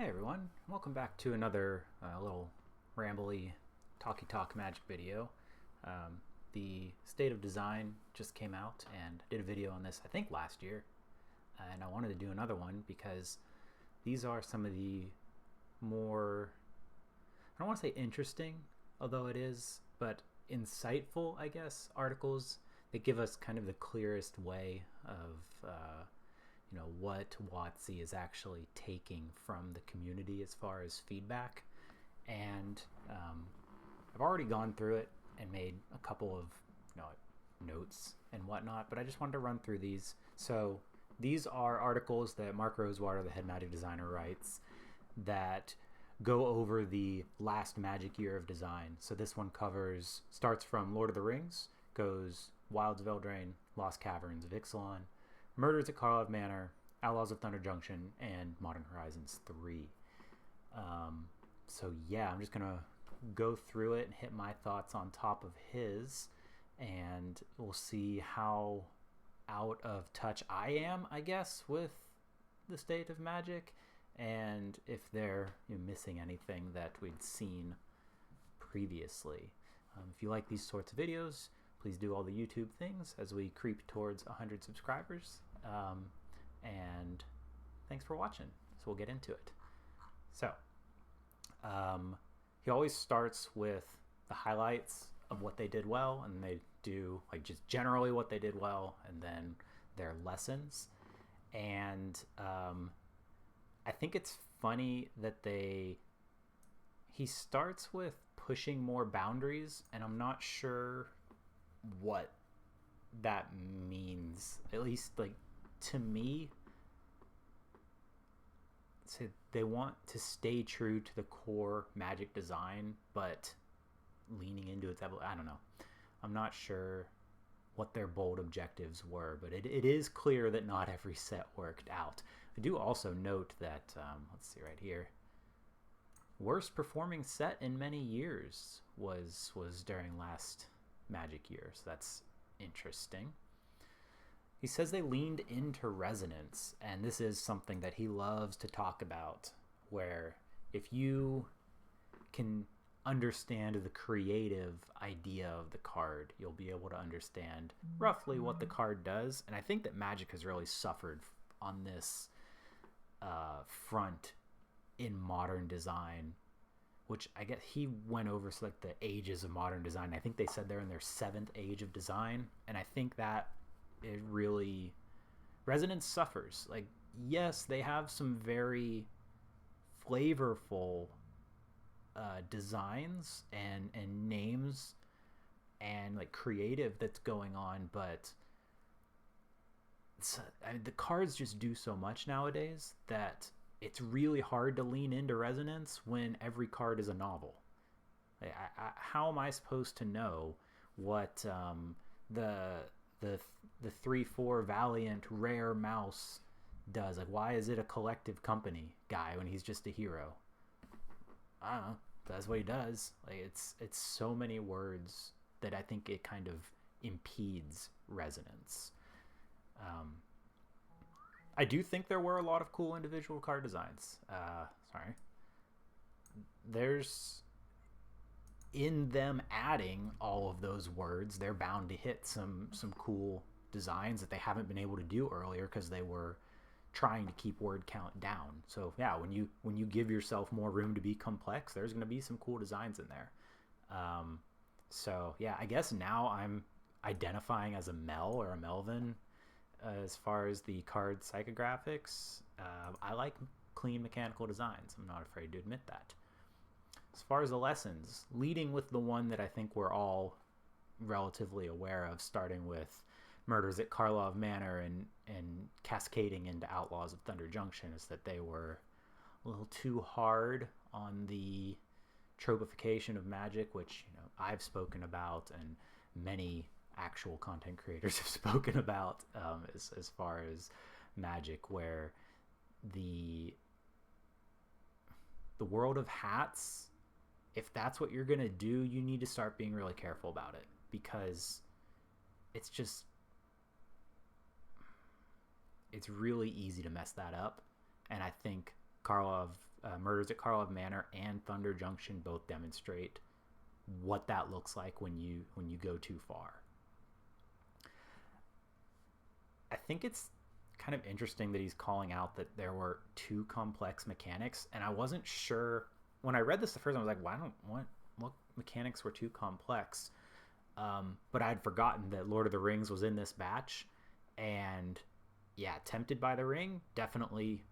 Hey everyone, welcome back to another little rambly talky talk magic video. The State of Design just came out and did a video on this I think last year, and I wanted to do another one because these are some of the more, I don't want to say interesting, although it is, but insightful, I guess, articles that give us kind of the clearest way of what WotC is actually taking from the community as far as feedback. And I've already gone through it and made a couple of notes and whatnot, but I just wanted to run through these. So these are articles that Mark Rosewater, the head magic designer, writes that go over the last magic year of design. So this one starts from Lord of the Rings, goes Wilds of Eldraine, Lost Caverns of Ixalan, Murders at Karlov Manor, Outlaws of Thunder Junction, and Modern Horizons 3. So yeah, I'm just going to go through it and hit my thoughts on top of his, and we'll see how out of touch I am, I guess, with the state of Magic, and if they're missing anything that we'd seen previously. If you like these sorts of videos, please do all the YouTube things as we creep towards 100 subscribers. And thanks for watching. So we'll get into it. So he always starts with the highlights of what they did well, and they do like just generally what they did well, and then their lessons. And I think it's funny that he starts with pushing more boundaries, and I'm not sure what that means, at least like to me. So they want to stay true to the core Magic design, but leaning into its I don't know, I'm not sure what their bold objectives were, but it is clear that not every set worked out. I do also note that let's see right here, worst performing set in many years was during last Magic year, so that's interesting. He says they leaned into resonance, and this is something that he loves to talk about, where if you can understand the creative idea of the card, you'll be able to understand roughly what the card does. And I think that Magic has really suffered on this front in modern design, which I guess he went over like the ages of modern design. I think they said they're in their 7th age of design, and I think that it really, resonance suffers. Like, yes, they have some very flavorful designs and names and like creative that's going on, but the cards just do so much nowadays that it's really hard to lean into resonance when every card is a novel. Like, how am I supposed to know what the 3/4 Valiant rare mouse does? Like, why is it a collective company guy when he's just a hero? I don't know. That's what he does. Like, it's so many words that I think it kind of impedes resonance. I do think there were a lot of cool individual card designs. There's, in them adding all of those words, they're bound to hit some cool designs that they haven't been able to do earlier because they were trying to keep word count down. So yeah, when you give yourself more room to be complex, there's going to be some cool designs in there. So yeah, I guess now I'm identifying as a Mel or a Melvin as far as the card psychographics. I like clean mechanical designs. I'm not afraid to admit that. As far as the lessons, leading with the one that I think we're all relatively aware of, starting with Murders at Karlov Manor and cascading into Outlaws of Thunder Junction, is that they were a little too hard on the tropification of Magic, which I've spoken about and many actual content creators have spoken about, as far as Magic, where the world of hats, if that's what you're gonna do, you need to start being really careful about it, because it's really easy to mess that up. And I think Karlov Murders at Karlov Manor and Thunder Junction both demonstrate what that looks like when you go too far. I think it's kind of interesting that he's calling out that there were too complex mechanics, and I wasn't sure when I read this the first time. I was like, what mechanics were too complex? But I'd forgotten that Lord of the Rings was in this batch, and yeah, Tempted by the Ring, definitely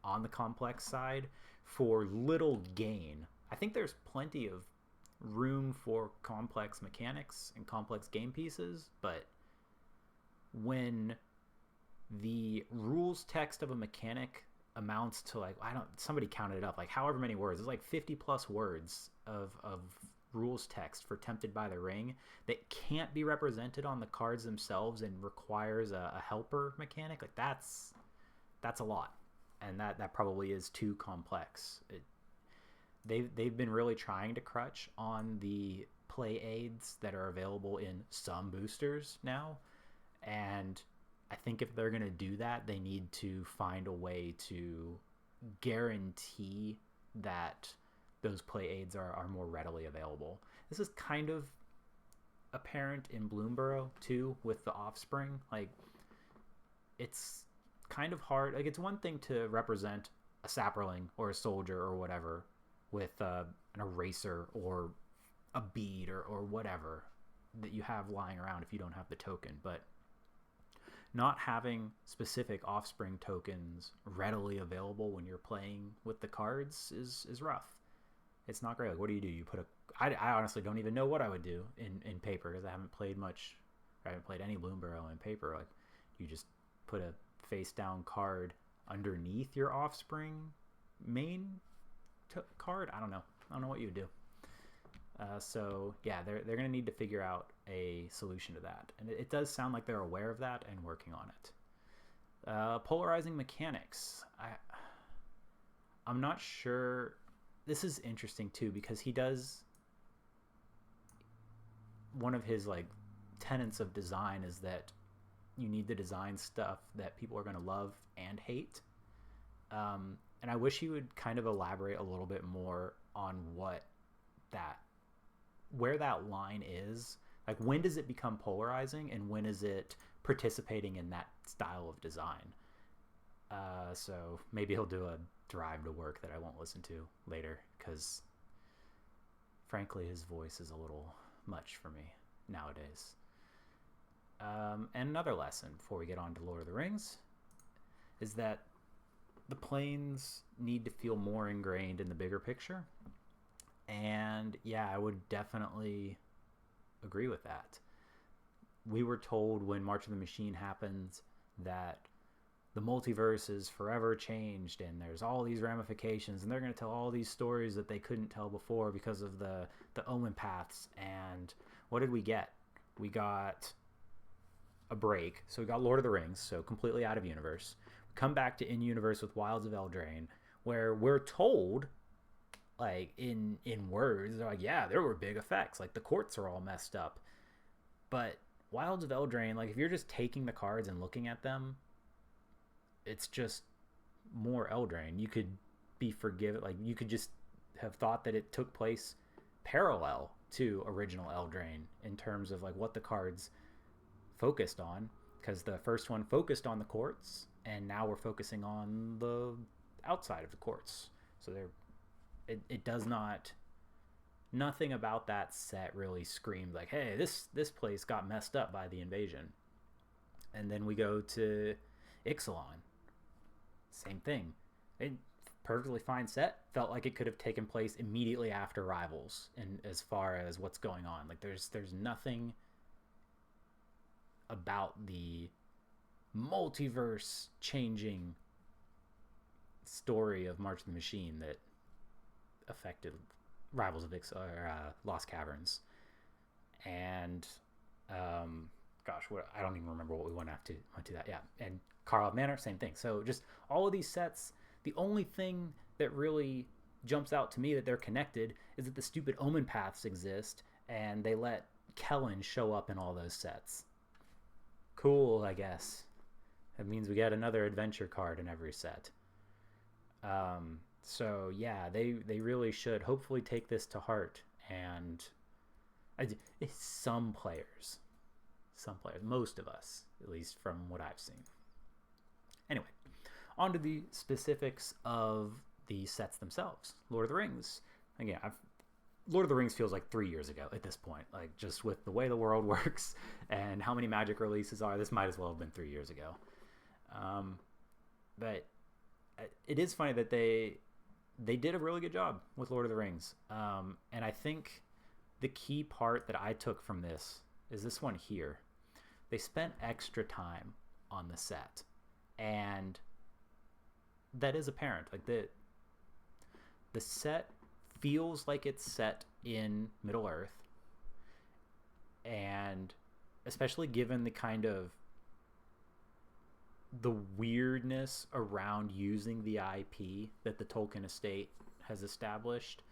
on the complex side for little gain. I think there's plenty of room for complex mechanics and complex game pieces, but when the rules text of a mechanic amounts to like, somebody counted it up, like however many words, it's like 50 plus words of rules text for Tempted by the Ring that can't be represented on the cards themselves and requires a helper mechanic, like that's a lot, and that probably is too complex. They've been really trying to crutch on the play aids that are available in some boosters now, and I think if they're going to do that, they need to find a way to guarantee that those play aids are more readily available. This is kind of apparent in Bloomborough too with the Offspring. Like, it's kind of hard. Like, it's one thing to represent a sapperling or a soldier or whatever with an eraser or a bead or whatever that you have lying around if you don't have the token, but not having specific Offspring tokens readily available when you're playing with the cards is rough. It's not great. Like, what do? You put I honestly don't even know what I would do in paper, because I haven't played much. I haven't played any Bloomborough in paper. Like, you just put a face down card underneath your Offspring main card. I don't know what you would do. So yeah, they're going to need to figure out a solution to that, and it does sound like they're aware of that and working on it. Polarizing mechanics. I'm not sure. This is interesting too, because he does, one of his like tenets of design is that you need to design stuff that people are going to love and hate. And I wish he would kind of elaborate a little bit more on where that line is. Like, when does it become polarizing and when is it participating in that style of design? So maybe he'll do a drive to work that I won't listen to later, because frankly his voice is a little much for me nowadays. And another lesson before we get on to Lord of the Rings is that the planes need to feel more ingrained in the bigger picture. And yeah, I would definitely agree with that. We were told when March of the Machine happens that the multiverse is forever changed and there's all these ramifications, and they're going to tell all these stories that they couldn't tell before because of the omen paths. And what did we get? We got a break. So we got Lord of the Rings, so completely out of universe. Come back to in-universe with Wilds of Eldraine, where we're told, like, in words, they're like, yeah, there were big effects. Like, the courts are all messed up. But Wilds of Eldraine, like, if you're just taking the cards and looking at them, it's just more Eldraine. You could be forgiven. Like, you could just have thought that it took place parallel to original Eldraine in terms of, like, what the cards focused on. Because the first one focused on the courts, and now we're focusing on the outside of the courts. So it does not, nothing about that set really screamed like, hey, this place got messed up by the invasion. And then we go to Ixalan, same thing. Perfectly fine set, felt like it could have taken place immediately after Rivals, and as far as what's going on, like there's nothing about the multiverse changing story of March of the Machine that affected Rivals of Lost Caverns. And gosh, I don't even remember what we went to that. Yeah, and Karlov Manor, same thing. So just all of these sets, the only thing that really jumps out to me that they're connected is that the stupid omen paths exist, and they let Kellen show up in all those sets. Cool, I guess. That means we get another adventure card in every set. So yeah, they really should hopefully take this to heart. And I, some players, most of us, at least from what I've seen. Anyway, on to the specifics of the sets themselves. Lord of the Rings. Again, Lord of the Rings feels like 3 years ago at this point. Like, just with the way the world works and how many Magic releases are, this might as well have been 3 years ago. But it is funny that they did a really good job with Lord of the Rings. And I think the key part that I took from this is this one here. They spent extra time on the set, and that is apparent. Like, the set feels like it's set in Middle Earth, and especially given the kind of the weirdness around using the IP that the Tolkien estate has established,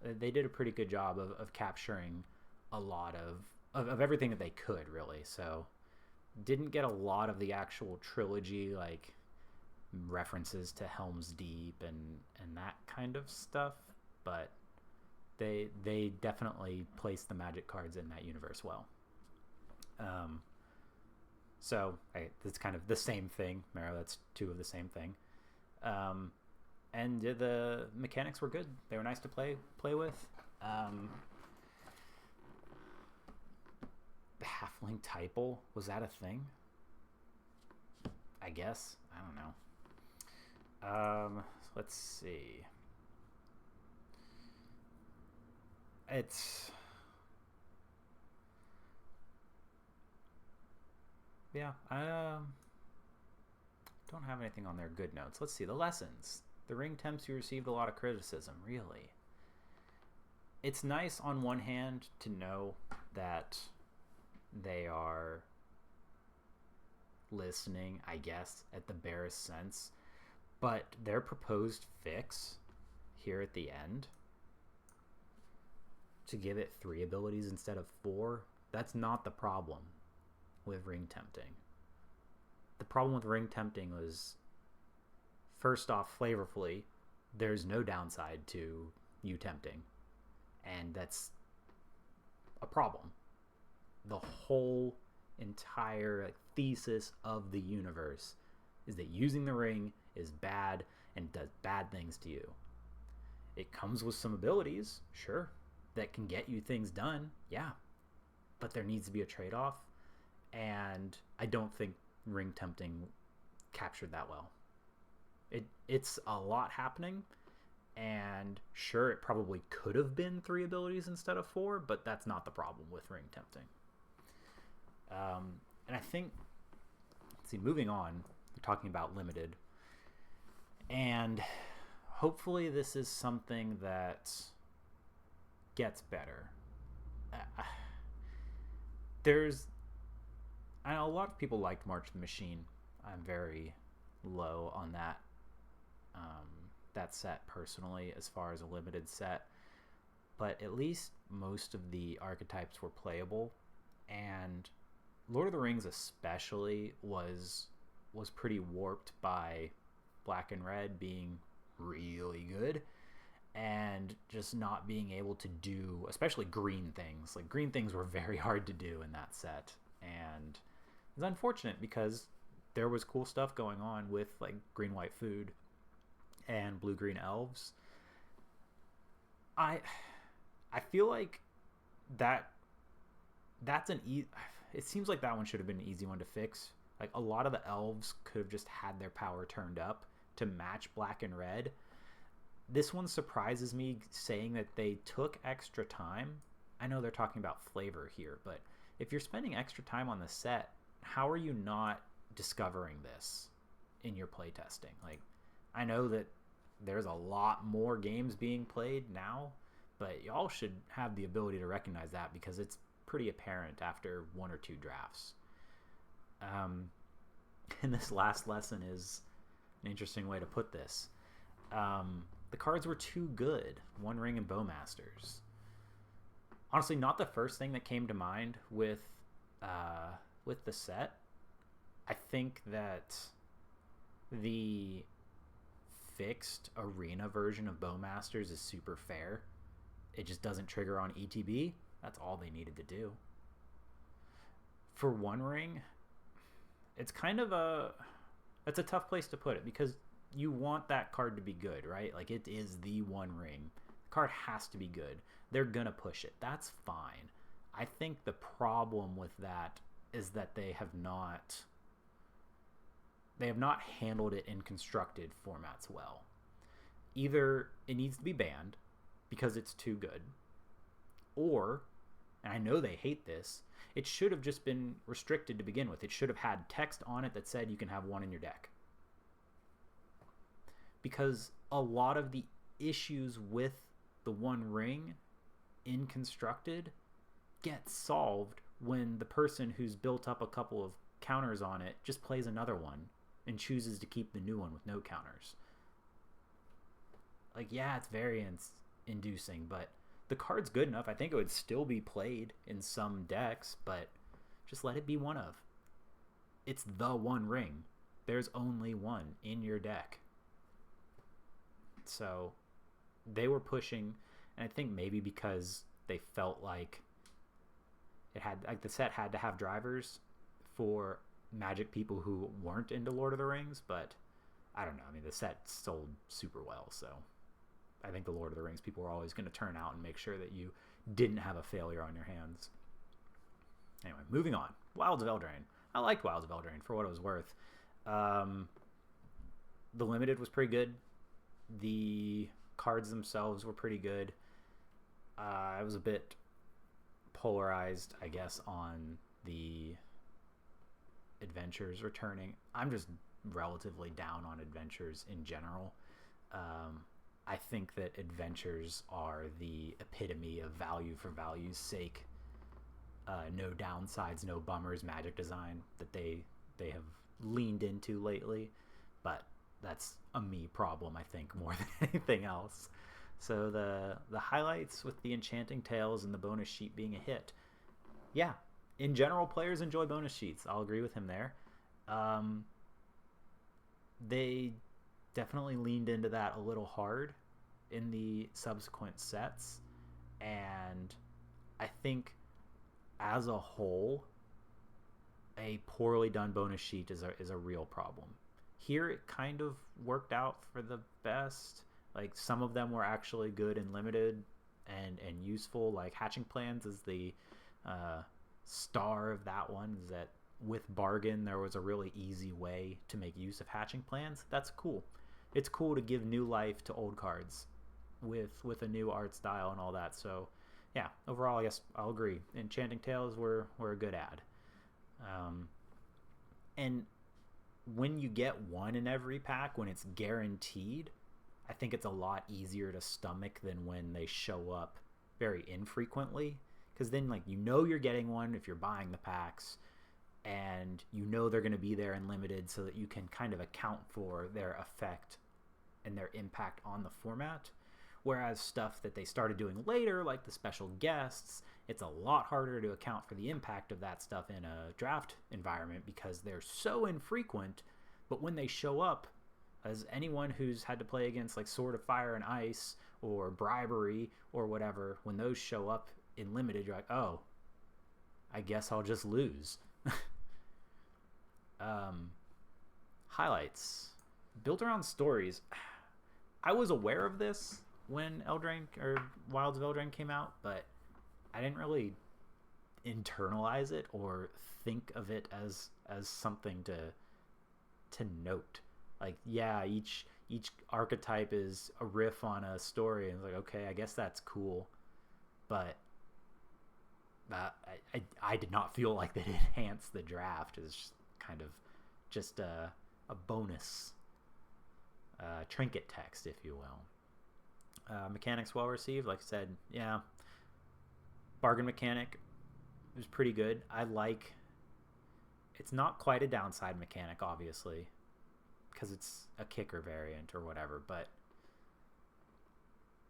they did a pretty good job of capturing a lot of everything that they could, really. So didn't get a lot of the actual trilogy, like references to Helm's Deep and that kind of stuff, but they definitely placed the Magic cards in that universe well. So it's kind of the same thing. Maro, that's two of the same thing. And the mechanics were good. They were nice to play with. The Halfling Typal, was that a thing? I guess. I don't know. Let's see. It's... Yeah, I don't have anything on their good notes. Let's see, the lessons. The ring tempts you received a lot of criticism, really. It's nice on one hand to know that they are listening, I guess, at the barest sense. But their proposed fix here at the end, to give it 3 abilities instead of 4, that's not the problem with ring tempting. The problem with ring tempting was, first off, flavorfully, there's no downside to you tempting, and that's a problem. The whole entire thesis of the universe is that using the ring is bad and does bad things to you. It comes with some abilities, sure, that can get you things done, yeah, but there needs to be a trade-off. And I don't think ring tempting captured that well. It's a lot happening, and sure, it probably could have been 3 abilities instead of 4, but that's not the problem with ring tempting. And I think, let's see, moving on, we're talking about limited, and hopefully this is something that gets better. I know a lot of people liked March of the Machine. I'm very low on that that set personally, as far as a limited set. But at least most of the archetypes were playable, and Lord of the Rings especially was pretty warped by Black and Red being really good and just not being able to do, especially green things. Like, green things were very hard to do in that set, and it's unfortunate because there was cool stuff going on with, like, green-white food and blue-green elves. I feel like that's it seems like that one should have been an easy one to fix. Like, a lot of the elves could have just had their power turned up to match Black and Red. This one surprises me, saying that they took extra time. I know they're talking about flavor here, but if you're spending extra time on the set, how are you not discovering this in your playtesting? Like, I know that there's a lot more games being played now, but y'all should have the ability to recognize that, because it's pretty apparent after 1 or 2 drafts. And this last lesson is an interesting way to put this. The cards were too good. One Ring and Bowmasters. Honestly, not the first thing that came to mind with the set. I think that the fixed arena version of Bowmasters is super fair. It just doesn't trigger on ETB. That's all they needed to do. For One Ring, it's kind of it's a tough place to put it because you want that card to be good, right? Like, it is the One Ring. The card has to be good. They're gonna push it. That's fine. I think the problem with that is that they have not handled it in constructed formats well. Either it needs to be banned because it's too good, or, and I know they hate this, it should have just been restricted to begin with. It should have had text on it that said you can have one in your deck. Because a lot of the issues with the One Ring in constructed get solved when the person who's built up a couple of counters on it just plays another one and chooses to keep the new one with no counters. Like, yeah, it's variance inducing, but the card's good enough. I think it would still be played in some decks, but just let it be one of. It's the One Ring. There's only one in your deck. So they were pushing, and I think maybe because they felt like it had, like, the set had to have drivers for Magic people who weren't into Lord of the Rings, but I don't know. I mean, the set sold super well, so I think the Lord of the Rings people were always going to turn out and make sure that you didn't have a failure on your hands. Anyway, moving on. Wilds of Eldraine. I liked Wilds of Eldraine for what it was worth. The limited was pretty good. The cards themselves were pretty good. I was a bit polarized, I guess, on the adventures returning. I'm just relatively down on adventures in general. I think that adventures are the epitome of value for value's sake. No downsides, no bummers Magic design that they have leaned into lately, but that's a me problem, I think, more than anything else. So the highlights with the Enchanting Tales and the bonus sheet being a hit. Yeah, in general, players enjoy bonus sheets. I'll agree with him there. They definitely leaned into that a little hard in the subsequent sets, and I think as a whole, a poorly done bonus sheet is a real problem. Here it kind of worked out for the best. Like, some of them were actually good and limited and useful. Like, Hatching Plans is the star of that one, is that with Bargain there was a really easy way to make use of Hatching Plans. That's cool. It's cool to give new life to old cards with a new art style and all that. So yeah, overall I guess I'll agree. Enchanting Tales were a good ad. And when you get one in every pack, when it's guaranteed, I think it's a lot easier to stomach than when they show up very infrequently, because then, like, you know you're getting one if you're buying the packs, and you know they're going to be there in limited, so that you can kind of account for their effect and their impact on the format. Whereas stuff that they started doing later, like the special guests, it's a lot harder to account for the impact of that stuff in a draft environment because they're so infrequent. But when they show up, as anyone who's had to play against like Sword of Fire and Ice or Bribery or whatever, when those show up in limited, you're like, oh, I guess I'll just lose. Highlights built around stories. I was aware of this when Eldraine or Wilds of Eldraine came out, but I didn't really internalize it or think of it as something to note. Like, yeah, each archetype is a riff on a story, and it's like, okay, I guess that's cool, but I did not feel like that enhanced the draft. It's just kind of just a bonus trinket text, if you will. Mechanics well received. Like I said, yeah, bargain mechanic was pretty good. It's not quite a downside mechanic, obviously, because it's a kicker variant or whatever, but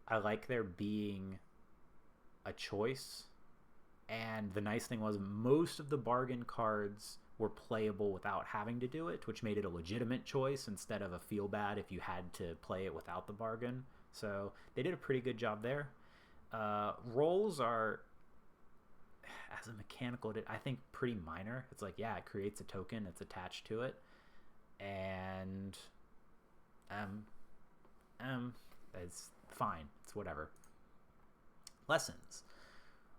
I like there being a choice. And the nice thing was most of the bargain cards were playable without having to do it, which made it a legitimate choice instead of a feel bad if you had to play it without the bargain. So they did a pretty good job there. Rolls are, as a mechanical, I think pretty minor. It's like, yeah, it creates a token that's attached to it, and it's fine. It's whatever. Lessons.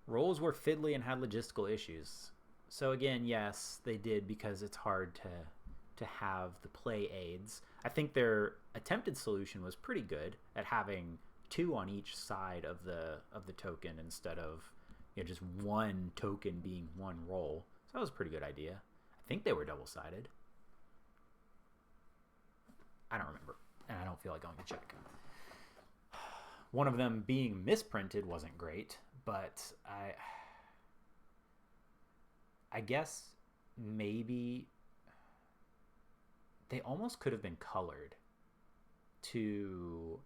Rolls were fiddly and had logistical issues. So again, yes, they did, because it's hard to have the play aids. I think their attempted solution was pretty good at having 2 on each side of the token instead of, you know, just one token being one roll. So that was a pretty good idea. I think they were double-sided. I don't remember, and I don't feel like going to check. One of them being misprinted wasn't great, but I guess maybe they almost could have been colored to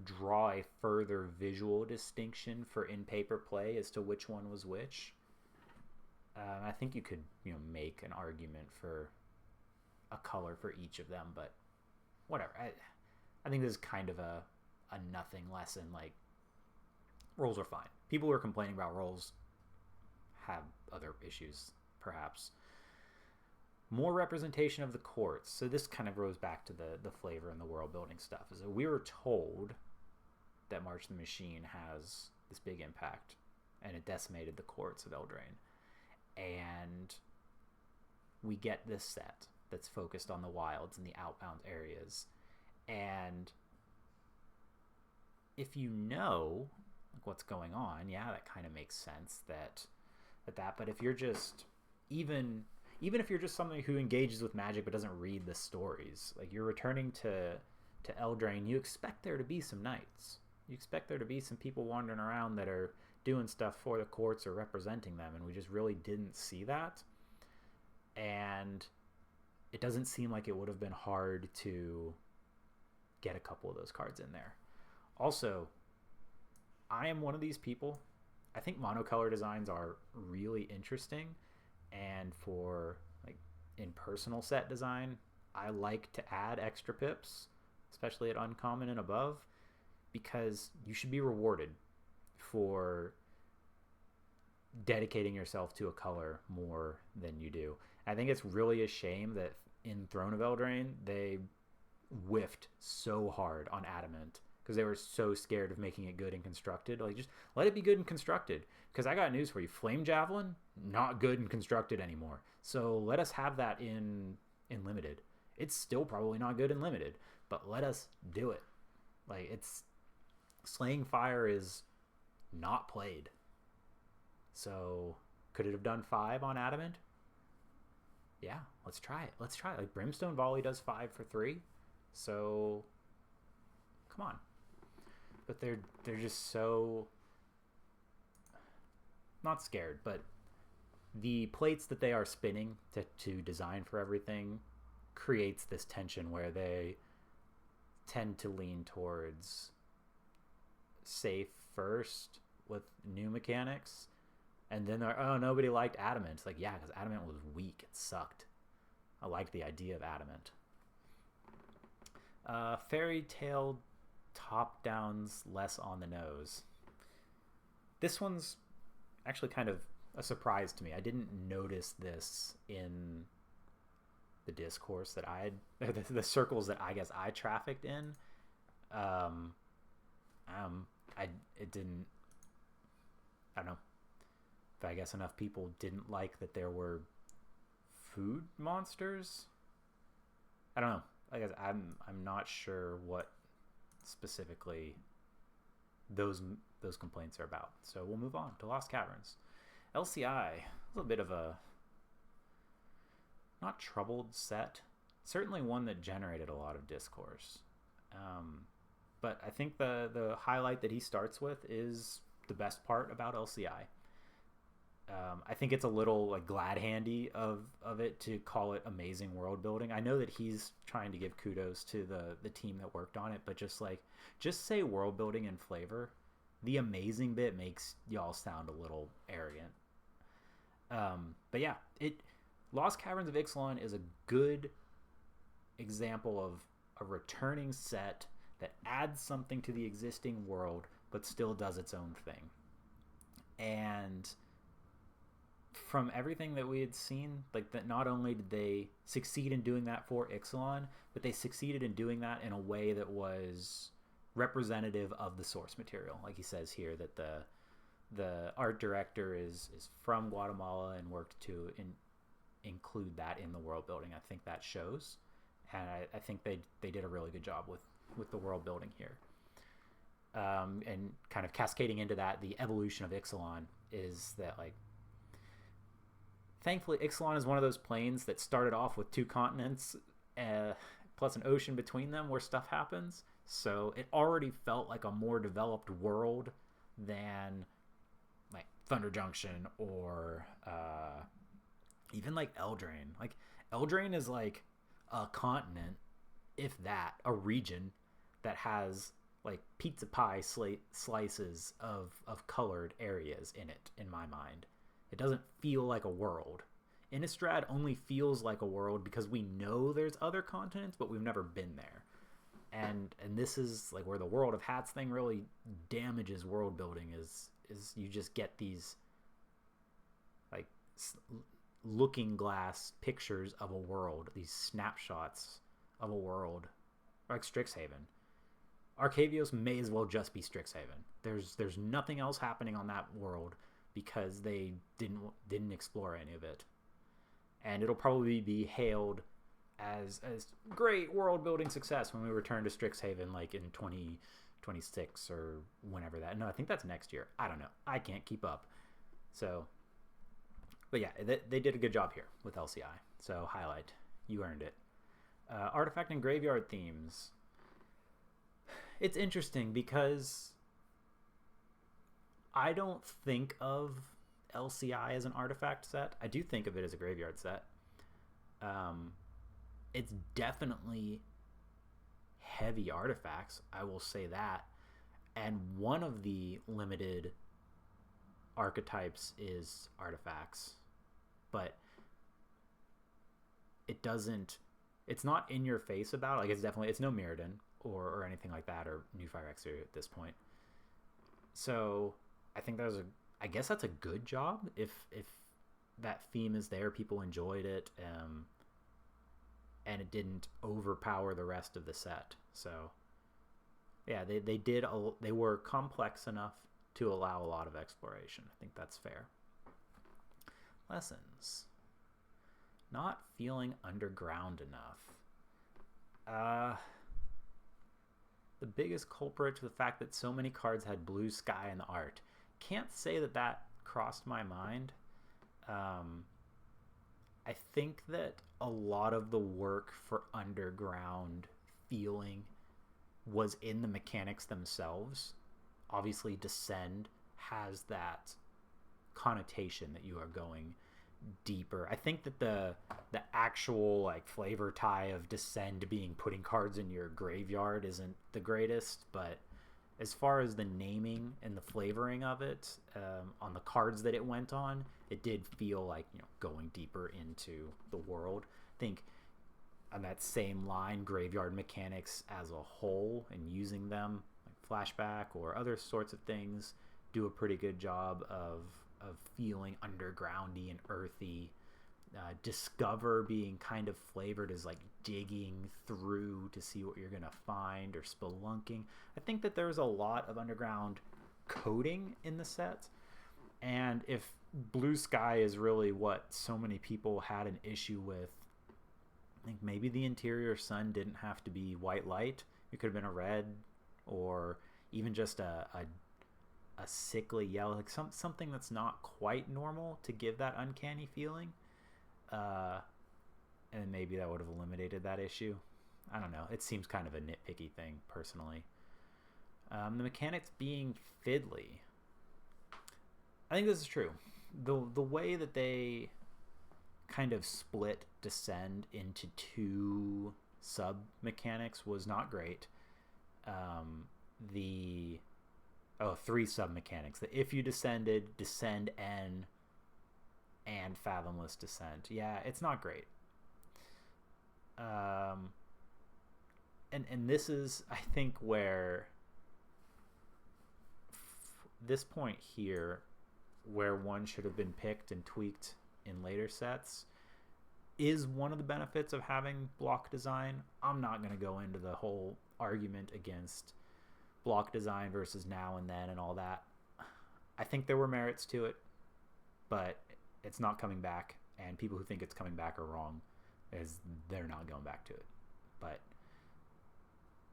draw a further visual distinction for in-paper play as to which one was which. I think you could, you know, make an argument for a color for each of them, but whatever. I think this is kind of a nothing lesson. Like, rolls are fine. People who are complaining about rolls have other issues, perhaps. More representation of the courts. So this kind of goes back to the flavor and the world building stuff. Is that we were told that March of the Machine has this big impact, and it decimated the courts of Eldraine. And we get this set that's focused on the wilds and the outbound areas. And if you know what's going on, yeah, that kind of makes sense that. But if you're just even if you're just somebody who engages with Magic but doesn't read the stories, like, you're returning to Eldraine, you expect there to be some knights. You expect there to be some people wandering around that are doing stuff for the courts or representing them, and we just really didn't see that. And it doesn't seem like it would have been hard to get a couple of those cards in there. Also, I am one of these people. I think monocolor designs are really interesting, and for, like, in personal set design, I like to add extra pips, especially at uncommon and above, because you should be rewarded for dedicating yourself to a color more than you do. I think it's really a shame that in Throne of Eldraine they whiffed so hard on Adamant, because they were so scared of making it good and constructed. Like, just let it be good and constructed, because I got news for you. Flame Javelin, not good and constructed anymore. So let us have that in limited. It's still probably not good in limited, but let us do it. Like, it's Slaying Fire is not played. So could it have done 5 on Adamant? Yeah, let's try it. Let's try it. Like, Brimstone Volley does 5 for 3. So come on. But they're just so not scared, but the plates that they are spinning to design for everything creates this tension where they tend to lean towards safe first with new mechanics, and then they're, oh, nobody liked Adamant. It's like, yeah, because Adamant was weak. It sucked. I liked the idea of Adamant. Fairy Tale top downs less on the nose. This one's actually kind of a surprise to me. I didn't notice this in the discourse that the circles that I guess I trafficked in. It didn't. I don't know. But I guess enough people didn't like that there were food monsters. I don't know. I guess I'm not sure what specifically those complaints are about. So we'll move on to Lost Caverns. LCI, a little bit of a not troubled set. Certainly one that generated a lot of discourse. But I think the highlight that he starts with is the best part about LCI. I think it's a little like glad handy of it to call it amazing world building. I know that he's trying to give kudos to the team that worked on it, but just say world building and flavor. The amazing bit makes y'all sound a little arrogant. But yeah, Lost Caverns of Ixalan is a good example of a returning set that adds something to the existing world but still does its own thing. And from everything that we had seen, like, that not only did they succeed in doing that for Ixalan, but they succeeded in doing that in a way that was representative of the source material. Like he says here, that the art director is from Guatemala and worked to include that in the world building. I think that shows, and I think they did a really good job with the world building here. And kind of cascading into that, the evolution of Ixalan is that, like, thankfully Ixalan is one of those planes that started off with 2 continents plus an ocean between them where stuff happens, so it already felt like a more developed world than like Thunder Junction or even like Eldraine. Like, Eldraine is like a continent, if that, a region that has like pizza pie slices of colored areas in it, in my mind. It doesn't feel like a world. Innistrad only feels like a world because we know there's other continents, but we've never been there. And this is like where the World of Hats thing really damages world building, is you just get these like looking glass pictures of a world, these snapshots of a world, like Strixhaven. Arcavios may as well just be Strixhaven. There's nothing else happening on that world because they didn't explore any of it. And it'll probably be hailed as great world building success when we return to Strixhaven, like in 2026 or whenever that. No, I think that's next year. I don't know. I can't keep up. So, but yeah, they did a good job here with LCI. So highlight, you earned it. Artifact and graveyard themes. It's interesting because I don't think of LCI as an artifact set. I do think of it as a graveyard set. It's definitely heavy artifacts, I will say that. And one of the limited archetypes is artifacts. But it's not in your face about it. Like, it's no Mirrodin or anything like that, or New Fire Exterior at this point. So I think I guess that's a good job if that theme is there, people enjoyed it, and it didn't overpower the rest of the set. So yeah, they were complex enough to allow a lot of exploration. I think that's fair. Lessons. Not feeling underground enough. The biggest culprit to the fact that so many cards had blue sky in the art. Can't say that crossed my mind. I think that a lot of the work for underground feeling was in the mechanics themselves. Obviously, Descend has that connotation that you are going deeper. I think that the actual like flavor tie of Descend being putting cards in your graveyard isn't the greatest, but as far as the naming and the flavoring of it, on the cards that it went on, it did feel like, going deeper into the world. I think on that same line, graveyard mechanics as a whole and using them, like flashback or other sorts of things, do a pretty good job of feeling undergroundy and earthy. Discover being kind of flavored as like digging through to see what you're gonna find, or spelunking. I think that there's a lot of underground coding in the set, and if blue sky is really what so many people had an issue with, I think maybe the interior sun didn't have to be white light. It could have been a red, or even just a sickly yellow, like something that's not quite normal to give that uncanny feeling. And maybe that would have eliminated that issue. I don't know. It seems kind of a nitpicky thing, personally. The mechanics being fiddly. I think this is true. The way that they kind of split Descend into 2 sub mechanics was not great. 3 sub mechanics. That if you descended, descend N, and Fathomless Descent. Yeah, it's not great. And this is, I think, where this point here, where one should have been picked and tweaked in later sets, is one of the benefits of having block design. I'm not going to go into the whole argument against block design versus now and then and all that. I think there were merits to it, but it's not coming back, and people who think it's coming back are wrong, as they're not going back to it. But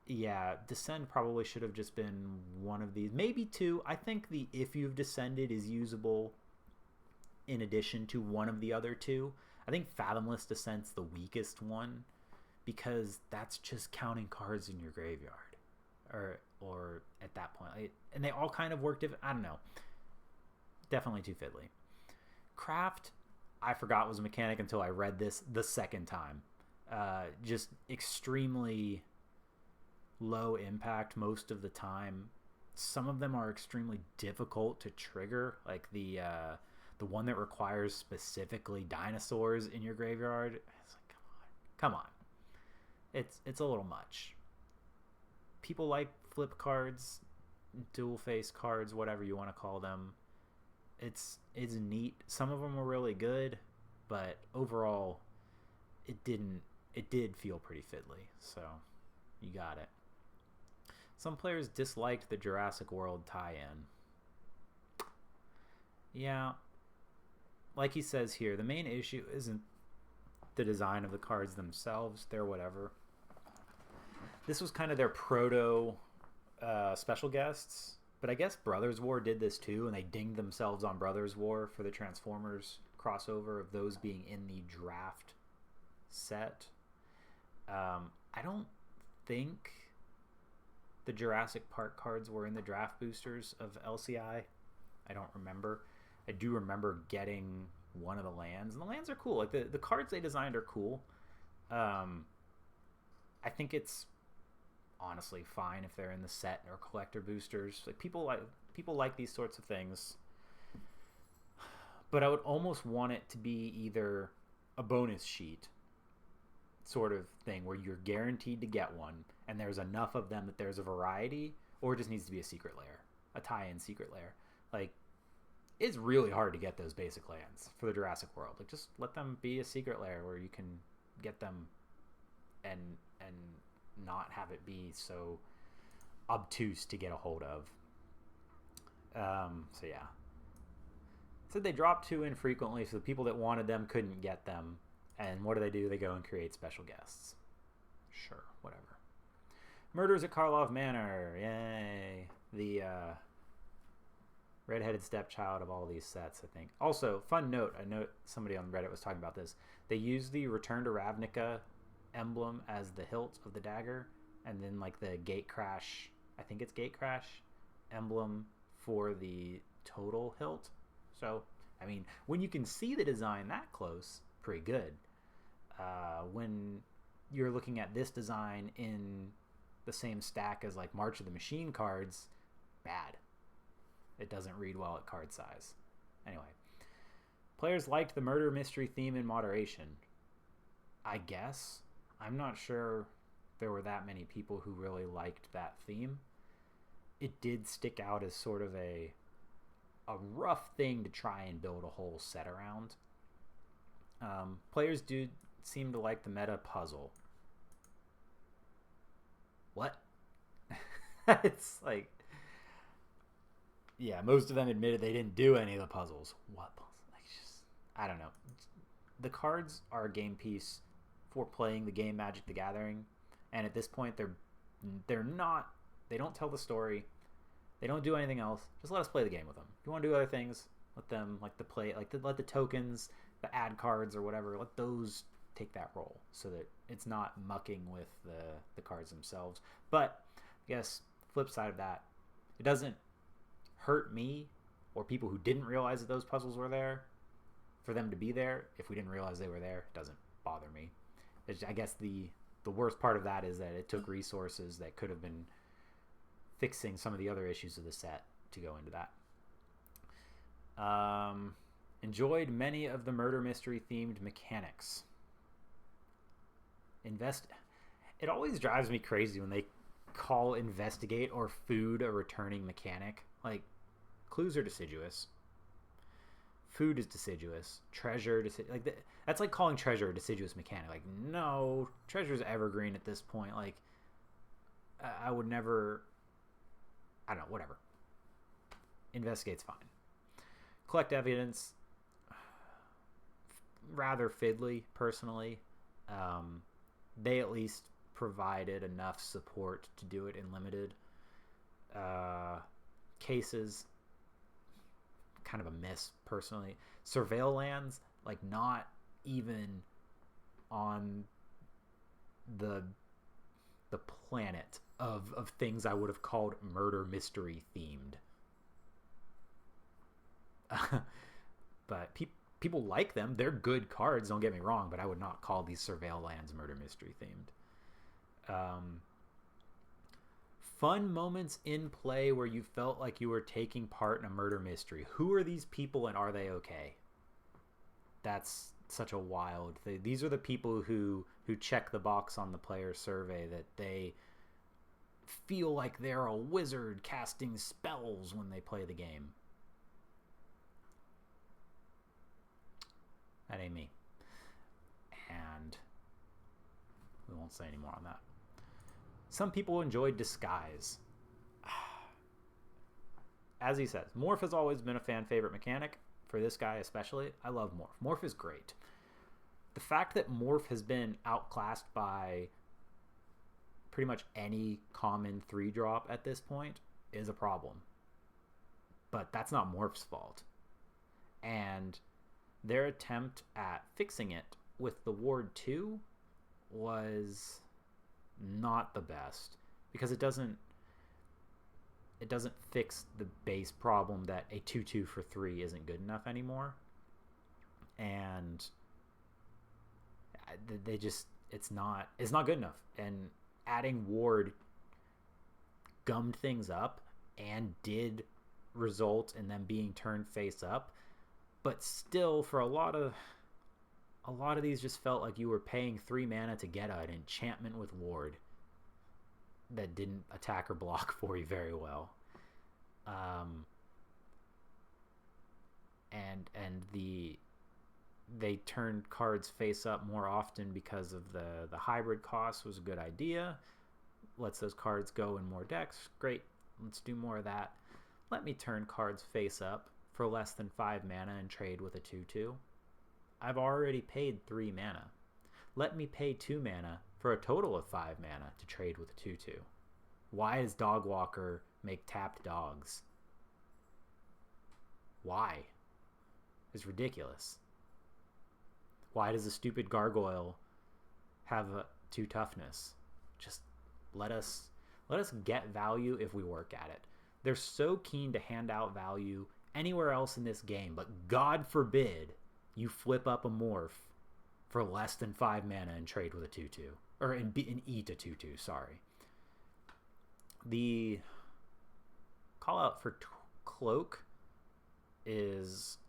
yeah, Descend probably should have just been one of these, maybe two. I think the If You've Descended is usable in addition to one of the other two. I think Fathomless Descent's the weakest one, because that's just counting cards in your graveyard, or at that point, and they all kind of worked. I don't know. Definitely too fiddly. Craft, I forgot was a mechanic until I read this the second time. Just extremely low impact most of the time. Some of them are extremely difficult to trigger, like the one that requires specifically dinosaurs in your graveyard. It's like, come on. It's a little much. People like flip cards, dual face cards, whatever you want to call them. It's neat. Some of them were really good, but overall it did feel pretty fiddly. So you got it. Some players disliked the Jurassic World tie-in. Yeah, like he says here, the main issue isn't the design of the cards themselves. They're whatever. This was kind of their proto special guests, but I guess Brothers War did this too, and they dinged themselves on Brothers War for the Transformers crossover of those being in the draft set. I don't think the Jurassic Park cards were in the draft boosters of LCI. I don't remember. I do remember getting one of the lands, and the lands are cool. Like the cards they designed are cool. I think it's honestly fine if they're in the set or collector boosters. Like people like these sorts of things, but I would almost want it to be either a bonus sheet sort of thing where you're guaranteed to get one, and there's enough of them that there's a variety, or it just needs to be a secret lair, a tie-in secret lair. Like, it's really hard to get those basic lands for the Jurassic World. Like, just let them be a secret lair where you can get them and not have it be so obtuse to get a hold of. So yeah. So they dropped two infrequently, so the people that wanted them couldn't get them. And what do? They go and create special guests. Sure, whatever. Murders at Karlov Manor. Yay. The redheaded stepchild of all these sets, I think. Also, fun note, I know somebody on Reddit was talking about this. They use the Return to Ravnica emblem as the hilt of the dagger, and then like the Gate Crash, I think it's Gate Crash emblem for the total hilt. So, I mean, when you can see the design that close, pretty good. When you're looking at this design in the same stack as like March of the Machine cards, bad. It doesn't read well at card size. Anyway, players liked the murder mystery theme in moderation. I guess. I'm not sure there were that many people who really liked that theme. It did stick out as sort of a rough thing to try and build a whole set around. Players do seem to like the meta puzzle. What? It's like, yeah, most of them admitted they didn't do any of the puzzles. What puzzles? Like, just, I don't know. The cards are a game piece for playing the game Magic the Gathering, and at this point they're not. They don't tell the story. They don't do anything else. Just let us play the game with them. If you want to do other things, let them let the tokens, the ad cards or whatever, let those take that role so that it's not mucking with the cards themselves. But I guess flip side of that, it doesn't hurt me or people who didn't realize that those puzzles were there for them to be there. If we didn't realize they were there, it doesn't bother me. I guess the worst part of that is that it took resources that could have been fixing some of the other issues of the set to go into that. Enjoyed many of the murder mystery themed mechanics. It always drives me crazy when they call investigate or food a returning mechanic. Like, clues are deciduous. Food is deciduous. Treasure, that's like calling treasure a deciduous mechanic. Like, no, treasure's evergreen at this point. Like, I would never. I don't know. Whatever. Investigate's fine. Collect evidence. Rather fiddly, personally. They at least provided enough support to do it in limited cases. Kind of a miss, personally. Surveil lands, like, not even on the planet of things I would have called murder mystery themed. But people like them. They're good cards, don't get me wrong, but I would not call these Surveil lands murder mystery themed. Fun moments in play where you felt like you were taking part in a murder mystery. Who are these people and are they okay? That's such a wild thing. These are the people who check the box on the player survey that they feel like they're a wizard casting spells when they play the game. That ain't me. And we won't say any more on that. Some people enjoyed disguise. As he says, Morph has always been a fan favorite mechanic. For this guy especially, I love Morph. Morph is great. The fact that Morph has been outclassed by pretty much any common 3-drop at this point is a problem. But that's not Morph's fault. And their attempt at fixing it with the Ward 2 was not the best, because it doesn't fix the base problem that a 2/2 for 3 isn't good enough anymore. And they just it's not good enough. And adding Ward gummed things up and did result in them being turned face up, but still, for a lot of these just felt like you were paying 3 mana to get an enchantment with Ward that didn't attack or block for you very well. They turned cards face up more often because of the hybrid cost was a good idea. Lets those cards go in more decks. Great. Let's do more of that. Let me turn cards face up for less than 5 mana and trade with a 2/2. I've already paid 3 mana. Let me pay 2 mana for a total of 5 mana to trade with a 2/2. Why does Dogwalker make tapped dogs? Why? It's ridiculous. Why does a stupid Gargoyle have a 2 toughness? Just let us get value if we work at it. They're so keen to hand out value anywhere else in this game, but God forbid you flip up a Morph for less than 5 mana and trade with a 2/2. Or and eat a 2/2, sorry. The call out for Cloak is,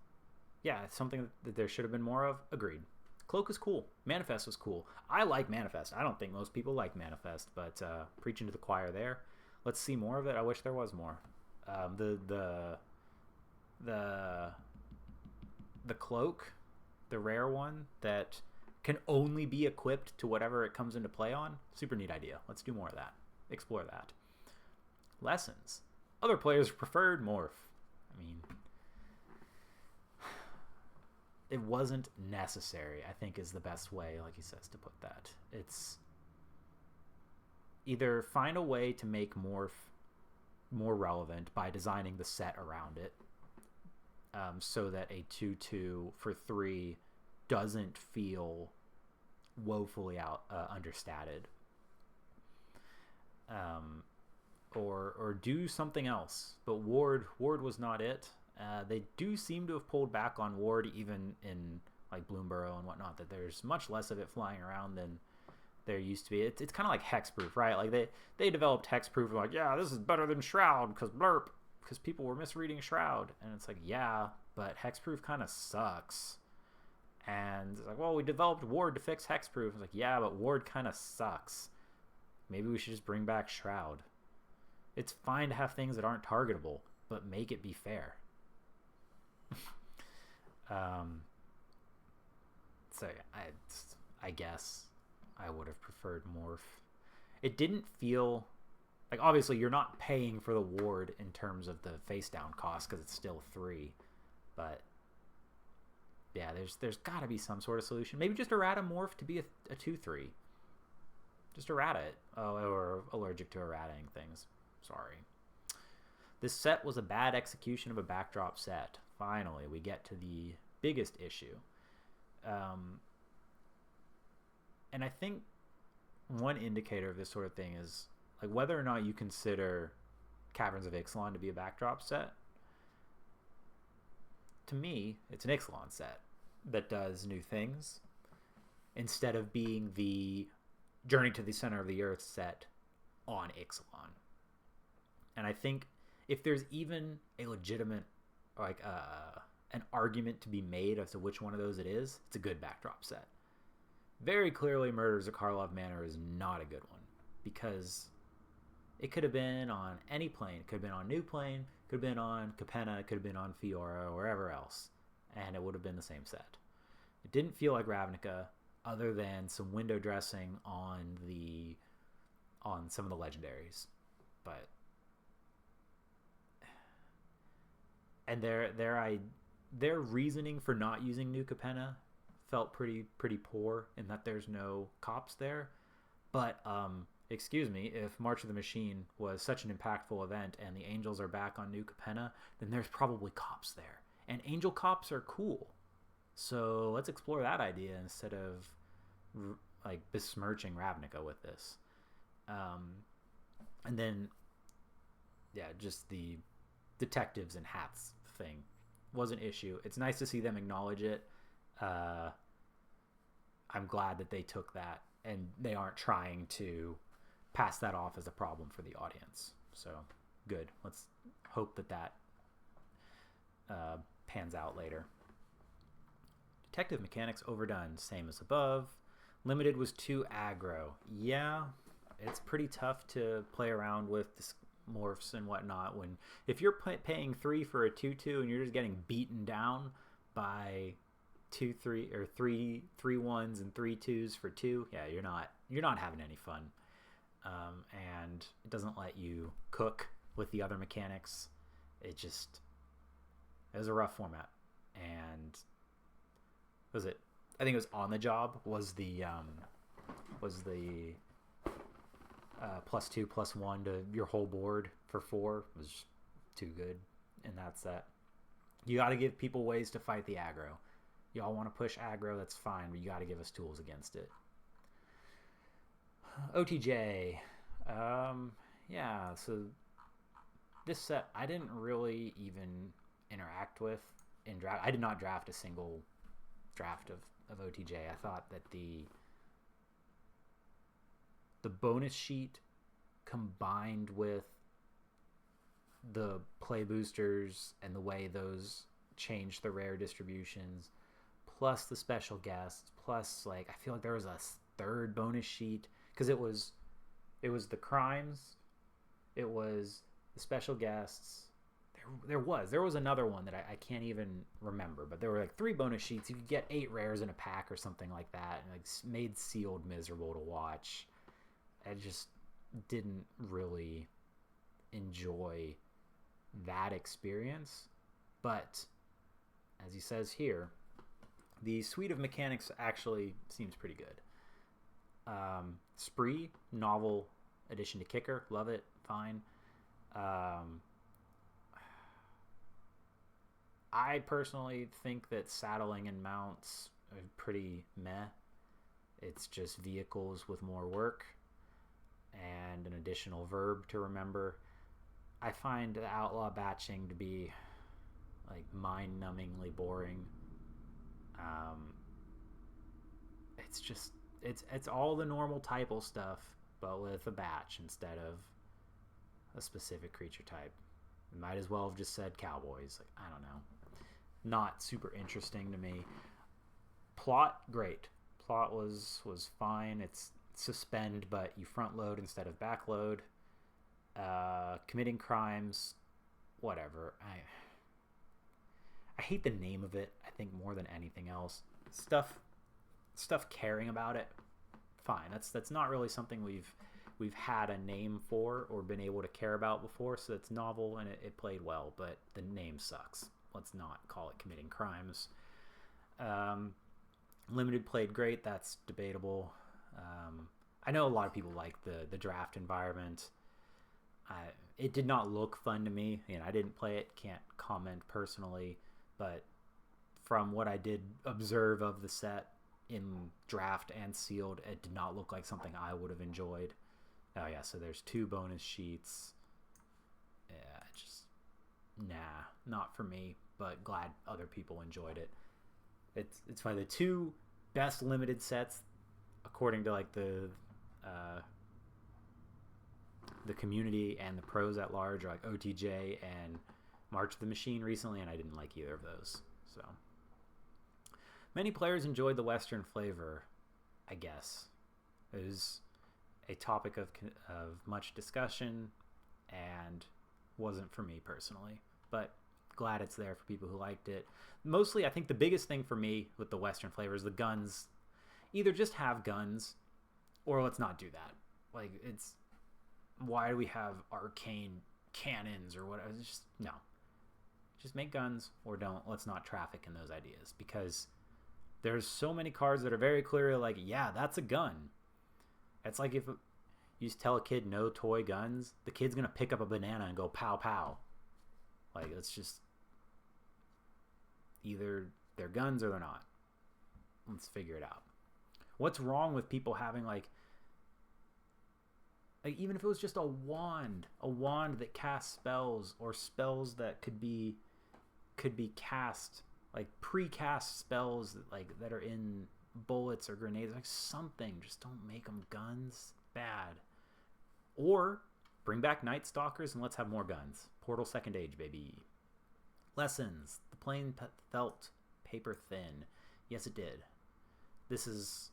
yeah, something that there should have been more of. Agreed. Cloak is cool. Manifest was cool. I like Manifest. I don't think most people like Manifest, but preaching to the choir there. Let's see more of it. I wish there was more. The Cloak, the rare one that can only be equipped to whatever it comes into play on. Super neat idea. Let's do more of that. Explore that. Lessons. Other players preferred Morph. I mean, it wasn't necessary, I think, is the best way, like he says, to put that. It's either find a way to make Morph more relevant by designing the set around it, so that a 2/2 for 3 doesn't feel woefully understated, or do something else. But Ward was not it. They do seem to have pulled back on Ward even in like Bloomburrow and whatnot, that there's much less of it flying around than there used to be. It's kind of like Hexproof, right? Like they developed Hexproof, like, yeah, this is better than Shroud because people were misreading Shroud. And it's like, yeah, but hexproof kind of sucks. And it's like, well, we developed Ward to fix hexproof. It's like, yeah, but Ward kind of sucks. Maybe we should just bring back Shroud. It's fine to have things that aren't targetable, but make it be fair. So I guess I would have preferred Morph. It didn't feel like, obviously you're not paying for the Ward in terms of the face down cost because it's still 3, but yeah, there's got to be some sort of solution. Maybe just errata Morph to be a 2/3. Just errata it. Oh, or allergic to errataing things. Sorry. This set was a bad execution of a backdrop set. Finally, we get to the biggest issue. And I think one indicator of this sort of thing is like whether or not you consider Caverns of Ixalan to be a backdrop set. To me, it's an Ixalan set that does new things instead of being the Journey to the Center of the Earth set on Ixalan. And I think if there's even a legitimate like an argument to be made as to which one of those it is, it's a good backdrop set. Very clearly, Murders at Karlov Manor is not a good one because it could have been on any plane. It could have been on New Plane, could have been on Capenna, it could have been on Fiora, or wherever else, and it would have been the same set. It didn't feel like Ravnica, other than some window dressing on some of the legendaries, but and their reasoning for not using New Capenna felt pretty poor in that there's no cops there. But excuse me, if March of the Machine was such an impactful event and the Angels are back on New Capenna, then there's probably cops there, and Angel cops are cool. So let's explore that idea instead of like besmirching Ravnica with this. And then yeah, just the detectives and hats thing was an issue. It's nice to see them acknowledge it. I'm glad that they took that and they aren't trying to pass that off as a problem for the audience. So good. Let's hope that pans out later. Detective mechanics overdone, same as above. Limited was too aggro. Yeah, it's pretty tough to play around with this morphs and whatnot if you're paying 3 for a 2/2 and you're just getting beaten down by 2/3 or 3/1s and 3/2s for 2. Yeah, you're not having any fun. And it doesn't let you cook with the other mechanics. It was a rough format. And I think it was On the Job was the +2/+1 to your whole board for 4. It was too good in that set. You got to give people ways to fight the aggro. Y'all want to push aggro, that's fine, but you got to give us tools against it. OTJ. Yeah, so this set I didn't really even interact with in draft. I did not draft a single draft of OTJ. I thought that the bonus sheet combined with the play boosters and the way those changed the rare distributions, plus the special guests, plus like I feel like there was a third bonus sheet because it was the crimes, it was the special guests. There was another one that I can't even remember, but there were like 3 bonus sheets. You could get 8 rares in a pack or something like that, and like made sealed miserable to watch. I just didn't really enjoy that experience. But as he says here, the suite of mechanics actually seems pretty good. Spree, novel addition to Kicker, love it, fine. I personally think that saddling and mounts are pretty meh. It's just vehicles with more work and an additional verb to remember. I find the outlaw batching to be like mind-numbingly boring. It's all the normal typal stuff, but with a batch instead of a specific creature type. Might as well have just said cowboys. Like, I don't know. not super interesting to me. Plot, great. Plot was fine. It's suspend, but you front load instead of back load. Committing crimes, whatever. I hate the name of it, I think, more than anything else. Stuff caring about it, fine. That's not really something we've had a name for or been able to care about before, so it's novel and it played well, but the name sucks. Let's not call it committing crimes. Limited played great, that's debatable. I know a lot of people like the draft environment. It did not look fun to me. I didn't play it, can't comment personally, but from what I did observe of the set in draft and sealed, it did not look like something I would have enjoyed. Oh yeah, so there's 2 bonus sheets. Yeah, just not for me, but glad other people enjoyed it. It's funny, the 2 best limited sets according to like the community and the pros at large are like OTJ and March of the Machine recently, and I didn't like either of those. So many players enjoyed the Western flavor, I guess. It was a topic of much discussion and wasn't for me personally, but glad it's there for people who liked it. Mostly, I think the biggest thing for me with the Western flavor is the guns. Either just have guns or let's not do that. Like, it's, why do we have arcane cannons or whatever? It's just, no. Just make guns or don't. Let's not traffic in those ideas, because there's so many cards that are very clearly like, yeah, that's a gun. It's like if you tell a kid no toy guns, the kid's going to pick up a banana and go pow pow. Like, it's just, either they're guns or they're not. Let's figure it out. What's wrong with people having like even if it was just a wand that casts spells, or spells that could be cast, like pre-cast spells that are in bullets or grenades, like something. Just don't make them guns. Bad. Or bring back Night Stalkers and let's have more guns. Portal Second Age, baby. Lessons. The plane felt paper thin. Yes, it did. This is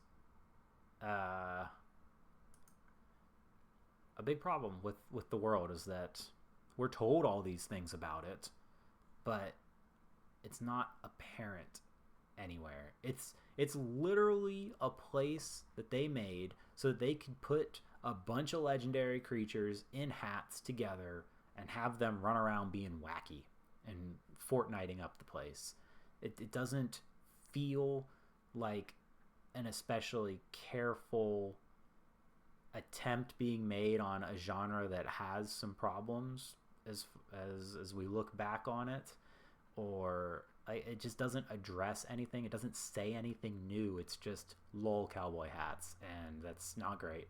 a big problem with the world, is that we're told all these things about it, but it's not apparent anywhere. It's literally a place that they made so that they could put a bunch of legendary creatures in hats together and have them run around being wacky and Fortniting up the place. It doesn't feel like an especially careful attempt being made on a genre that has some problems as we look back on it, or it just doesn't address anything. It doesn't say anything new. It's just lol cowboy hats, and that's not great.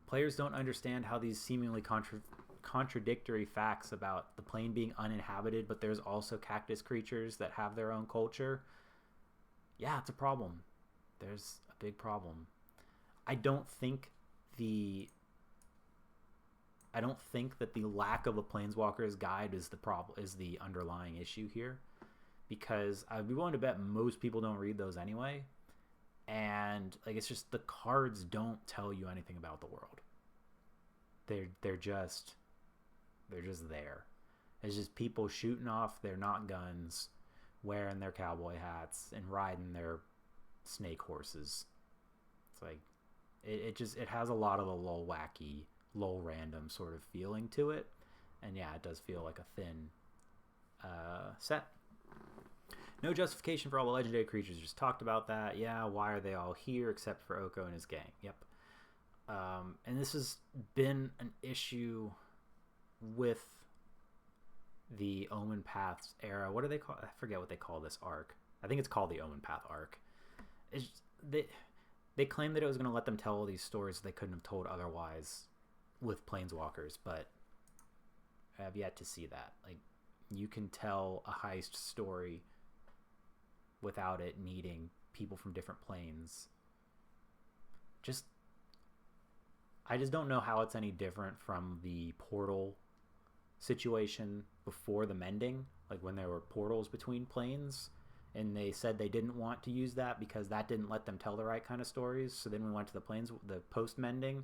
Players don't understand how these seemingly contradictory facts about the plane being uninhabited, but there's also cactus creatures that have their own culture. Yeah, it's a problem. There's a big problem. I don't think that the lack of a Planeswalker's Guide is the underlying issue here, because I'd be willing to bet most people don't read those anyway, and it's just the cards don't tell you anything about the world. They're just there. It's just people shooting off. They're not guns, wearing their cowboy hats and riding their snake horses. It's it has a lot of the low wacky, low random sort of feeling to it, and yeah, it does feel like a thin set. No justification for all the legendary creatures. Just talked about that. Yeah, why are they all here except for Oko and his gang? Yep. And this has been an issue with the Omen Paths era. What do they call? I forget what they call this arc. I think it's called the Omen Path arc. They claimed that it was going to let them tell all these stories they couldn't have told otherwise with Planeswalkers, but I have yet to see that. You can tell a heist story without it needing people from different planes. I just don't know how it's any different from the Portal situation before the mending, like when there were portals between planes, and they said they didn't want to use that because that didn't let them tell the right kind of stories. So then we went to the post mending,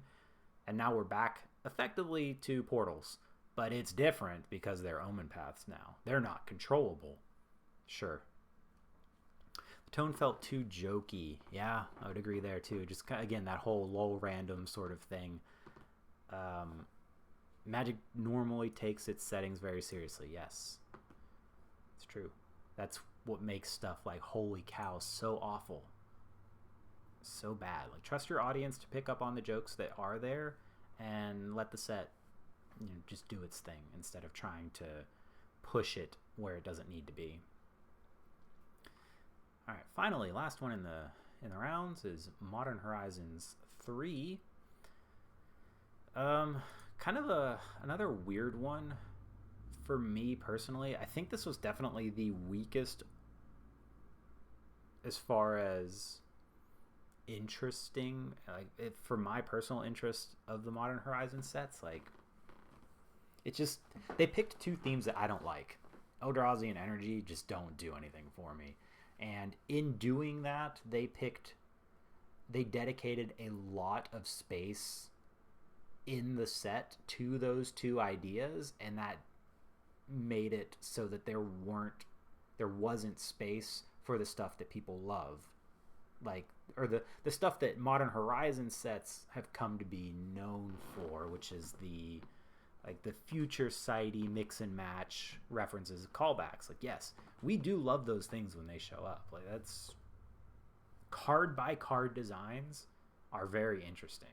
and now we're back effectively to portals, but it's different because they're omen paths now. They're not controllable. Sure. The tone felt too jokey. Yeah, I would agree there too. Just again, that whole low random sort of thing. Magic normally takes its settings very seriously. Yes, it's true. That's what makes stuff like holy cow so awful, so bad. Like, trust your audience to pick up on the jokes that are there, and let the set, just do its thing instead of trying to push it where it doesn't need to be. All right, finally, last one in the rounds is Modern Horizons 3. Kind of another weird one for me personally. I think this was definitely the weakest as far as interesting, like for my personal interest of the Modern Horizon sets. Like, it just, they picked two themes that I don't like. Eldrazi and Energy just don't do anything for me. And in doing that, they dedicated a lot of space in the set to those two ideas, and that made it so that there wasn't space for the stuff that people love, like, or the stuff that Modern Horizon sets have come to be known for, which is the future sighty mix and match references, callbacks. Like, yes, we do love those things when they show up. Like, that's card by card designs are very interesting,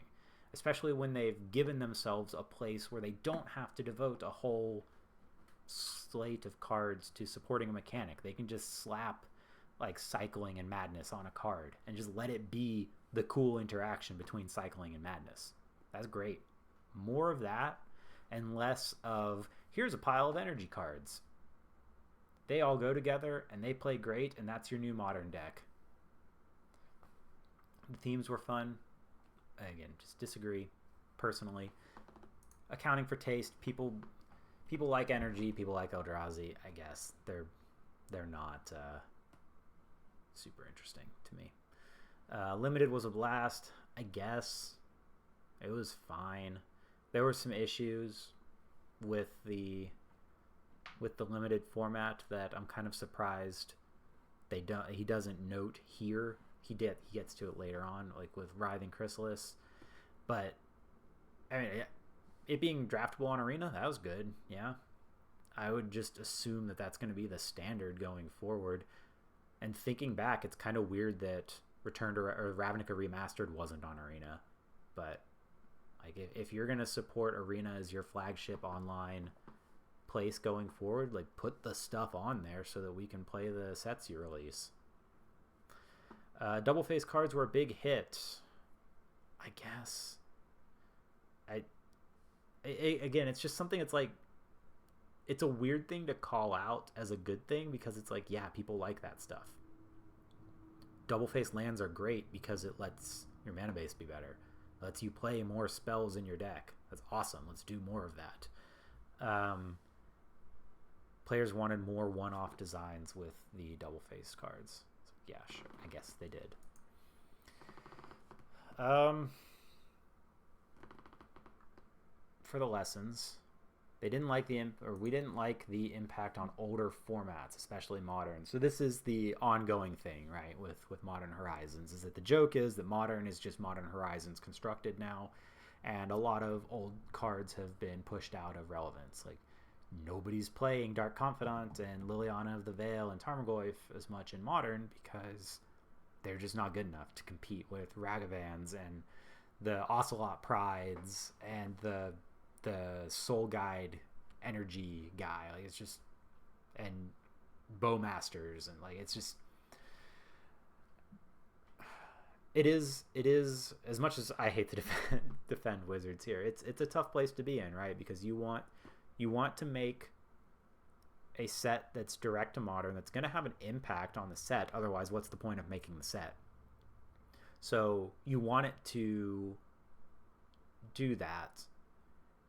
especially when they've given themselves a place where they don't have to devote a whole slate of cards to supporting a mechanic. They can just slap like Cycling and Madness on a card and just let it be the cool interaction between Cycling and Madness. That's great. More of that and less of, here's a pile of energy cards. They all go together and they play great, and that's your new Modern deck. The themes were fun. Again, just disagree personally. Accounting for taste, people like Energy, people like Eldrazi. I guess they're not super interesting to me. Limited was a blast. I guess it was fine. There were some issues with the limited format that I'm kind of surprised he doesn't note here. He gets to it later on, like with Writhing Chrysalis. But I mean, it being draftable on Arena, that was good. Yeah, I would just assume that that's going to be the standard going forward. And thinking back, it's kind of weird that Ravnica Remastered wasn't on Arena. But like, if you're going to support Arena as your flagship online place going forward, like, put the stuff on there so that we can play the sets you release. Double face cards were a big hit, I guess. Again, it's just something. It's like, it's a weird thing to call out as a good thing, because it's like, yeah, people like that stuff. Double face lands are great because it lets your mana base be better, lets you play more spells in your deck. That's awesome. Let's do more of that. Players wanted more one-off designs with the double face cards. Yeah, sure. I guess they did. For the lessons, we didn't like the impact on older formats, especially Modern. So this is the ongoing thing, right, with Modern Horizons, is that the joke is that Modern is just Modern Horizons constructed now, and a lot of old cards have been pushed out of relevance. Like, nobody's playing Dark Confidant and Liliana of the Veil and Tarmogoyf as much in Modern because they're just not good enough to compete with Ragavans and the Ocelot Prides and the Soul Guide Energy guy. Like, it's just, and Bowmasters, and like, it's just, it is as much as I hate to defend Wizards here, it's a tough place to be in, right? Because you want to make a set that's direct to Modern, that's going to have an impact on the set. Otherwise, what's the point of making the set? So you want it to do that,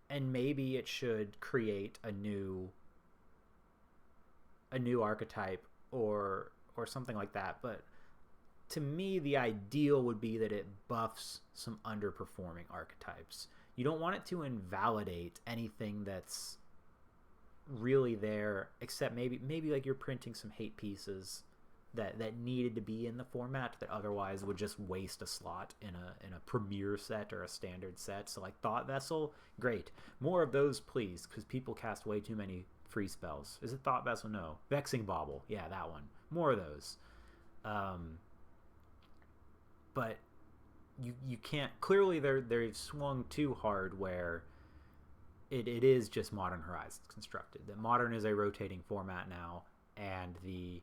and maybe it should create a new archetype or something like that. But to me, the ideal would be that it buffs some underperforming archetypes. You don't want it to invalidate anything that's really there, except maybe like you're printing some hate pieces that needed to be in the format that otherwise would just waste a slot in a premier set or a standard set. So like Thought Vessel, great, more of those please, because people cast way too many free spells. Is it Thought Vessel? No. Vexing Bauble, yeah, that one. More of those. But you can't, clearly they've swung too hard where it is just Modern Horizons constructed. That Modern is a rotating format now, and the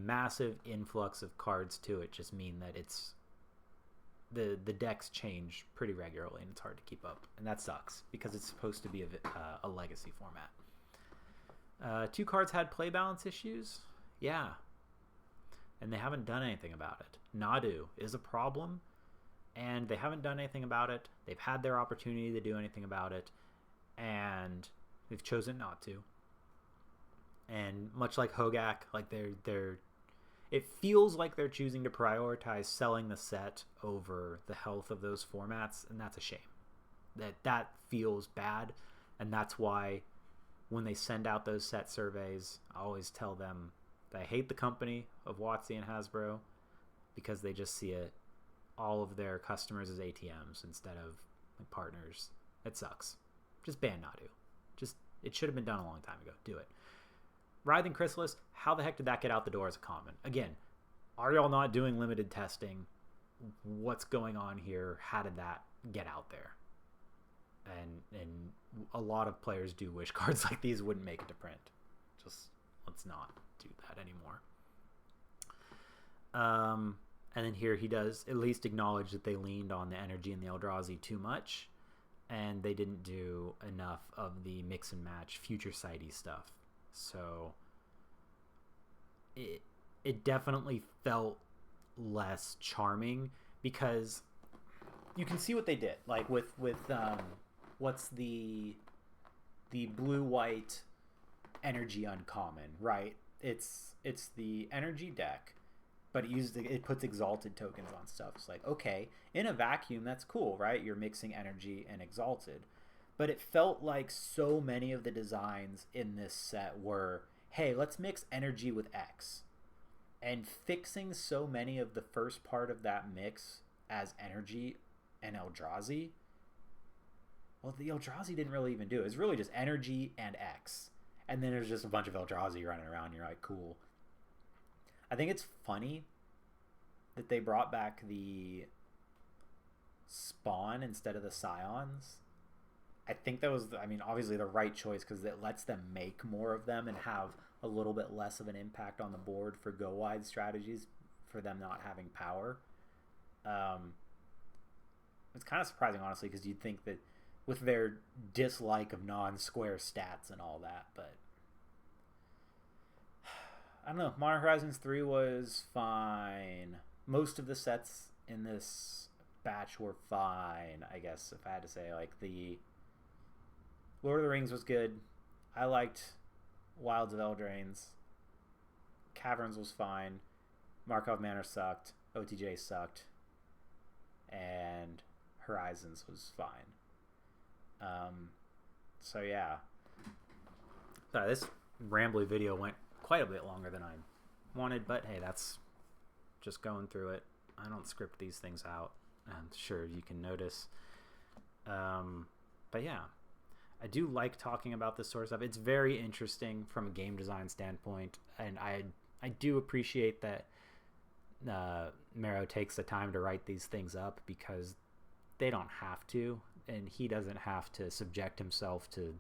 massive influx of cards to it just mean that it's the decks change pretty regularly, and it's hard to keep up, and that sucks because it's supposed to be a legacy format. 2 cards had play balance issues, yeah, and they haven't done anything about it. Nadu is a problem, and they haven't done anything about it. They've had their opportunity to do anything about it, and they've chosen not to. And much like Hogak, like it feels like they're choosing to prioritize selling the set over the health of those formats, and that's a shame. That feels bad, and that's why when they send out those set surveys, I always tell them that I hate the company of WotC and Hasbro because they just see all of their customers as ATMs instead of like partners. It sucks. Just ban Nadu. It should have been done a long time ago. Do it. Writhing Chrysalis, how the heck did that get out the door as a common? Again, are y'all not doing limited testing? What's going on here? How did that get out there? And a lot of players do wish cards like these wouldn't make it to print. Just let's not do that anymore. And then here he does at least acknowledge that they leaned on the energy and the Eldrazi too much, and they didn't do enough of the mix and match future sighty stuff. So it definitely felt less charming because you can see what they did. Like with what's the blue-white energy uncommon, right? It's the energy deck, but it puts exalted tokens on stuff. It's like, okay, in a vacuum, that's cool, right? You're mixing energy and exalted. But it felt like so many of the designs in this set were, hey, let's mix energy with X. And fixing so many of the first part of that mix as energy and Eldrazi, well, the Eldrazi didn't really even do it. It's really just energy and X. And then there's just a bunch of Eldrazi running around, and you're like, cool. I think it's funny that they brought back the Spawn instead of the Scions. I think that was, obviously the right choice because it lets them make more of them and have a little bit less of an impact on the board for go-wide strategies for them not having power. It's kind of surprising, honestly, because you'd think that with their dislike of non-square stats and all that, but I don't know. Modern Horizons 3 was fine. Most of the sets in this batch were fine, I guess, if I had to say. Like, the Lord of the Rings was good. I liked Wilds of Eldraines. Caverns was fine. Markov Manor sucked. OTJ sucked. And Horizons was fine. So yeah. Sorry, this rambly video went quite a bit longer than I wanted, but hey, that's just going through it. I don't script these things out. I'm sure you can notice. But yeah, I do like talking about this sort of stuff. It's very interesting from a game design standpoint, and I do appreciate that Mero takes the time to write these things up because they don't have to, and he doesn't have to subject himself to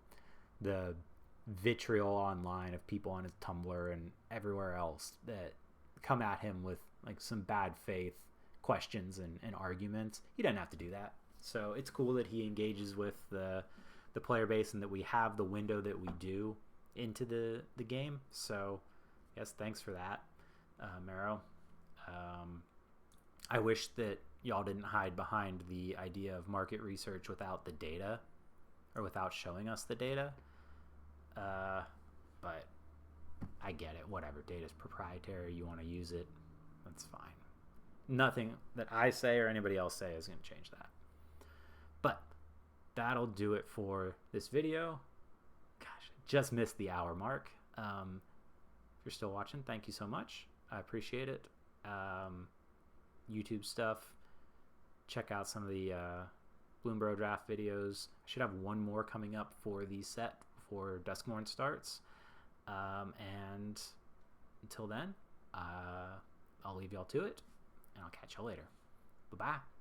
the vitriol online of people on his Tumblr and everywhere else that come at him with like some bad faith questions and arguments. He doesn't have to do that. So it's cool that he engages with the player base and that we have the window that we do into the game. So yes, thanks for that, Mero. I wish that y'all didn't hide behind the idea of market research without the data, or without showing us the data. But I get it. Whatever. Data's proprietary. You want to use it. That's fine. Nothing that I say or anybody else say is going to change that. But that'll do it for this video. Gosh, just missed the hour mark. If you're still watching, thank you so much. I appreciate it. YouTube stuff. Check out some of the Bloombro draft videos. I should have one more coming up for the set before Duskmorn starts. And until then, I'll leave y'all to it, and I'll catch y'all later. Bye-bye.